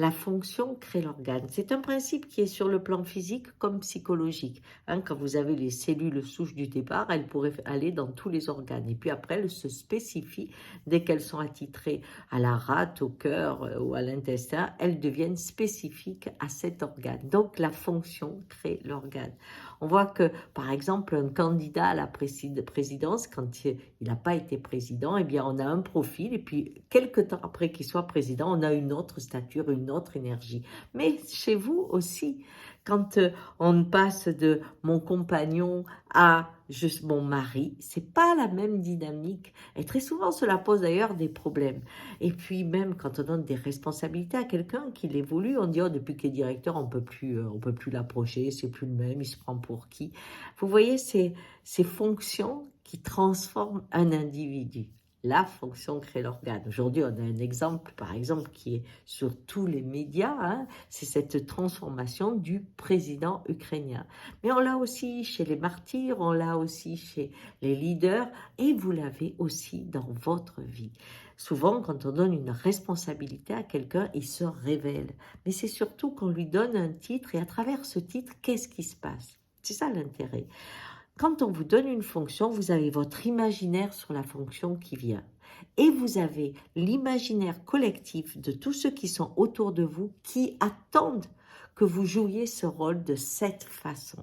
La fonction crée l'organe. C'est un principe qui est sur le plan physique comme psychologique. Hein, quand vous avez les cellules souches du départ, elles pourraient aller dans tous les organes. Et puis après, elles se spécifient dès qu'elles sont attitrées à la rate, au cœur ou à l'intestin. Elles deviennent spécifiques à cet organe. Donc la fonction crée l'organe. On voit que, par exemple, un candidat à la présidence, quand il n'a pas été président, eh bien, on a un profil, et puis, quelques temps après qu'il soit président, on a une autre stature, une autre énergie. Mais chez vous aussi, quand on passe de mon compagnon à juste mon mari, c'est pas la même dynamique. Et très souvent, cela pose d'ailleurs des problèmes. Et puis, même quand on donne des responsabilités à quelqu'un qui l'évolue, on dit, oh, depuis qu'il est directeur, on peut plus l'approcher, c'est plus le même, il se prend pour qui. Vous voyez, ces fonctions qui transforment un individu. La fonction crée l'organe. Aujourd'hui, on a un exemple, par exemple, qui est sur tous les médias, hein, c'est cette transformation du président ukrainien. Mais on l'a aussi chez les martyrs, on l'a aussi chez les leaders, et vous l'avez aussi dans votre vie. Souvent, quand on donne une responsabilité à quelqu'un, il se révèle. Mais c'est surtout qu'on lui donne un titre, et à travers ce titre, qu'est-ce qui se passe? C'est ça l'intérêt. Quand on vous donne une fonction, vous avez votre imaginaire sur la fonction qui vient. Et vous avez l'imaginaire collectif de tous ceux qui sont autour de vous qui attendent que vous jouiez ce rôle de cette façon.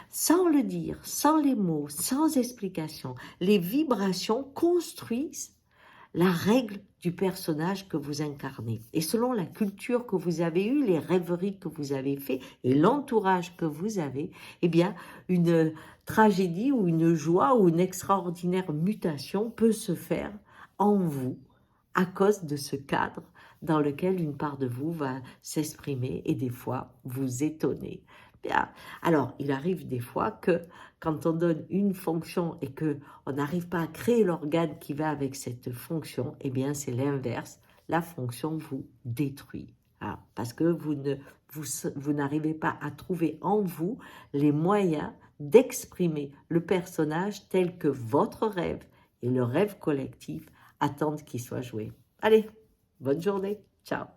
Sans le dire, sans les mots, sans explication, les vibrations construisent la règle du personnage que vous incarnez. Et selon la culture que vous avez eue, les rêveries que vous avez faites et l'entourage que vous avez, eh bien, une tragédie ou une joie ou une extraordinaire mutation peut se faire en vous à cause de ce cadre dans lequel une part de vous va s'exprimer et des fois vous étonner. Bien. Alors, il arrive des fois que quand on donne une fonction et qu'on n'arrive pas à créer l'organe qui va avec cette fonction, eh bien, c'est l'inverse. La fonction vous détruit. Ah, parce que vous n'arrivez pas à trouver en vous les moyens d'exprimer le personnage tel que votre rêve et le rêve collectif attendent qu'il soit joué. Allez, bonne journée. Ciao.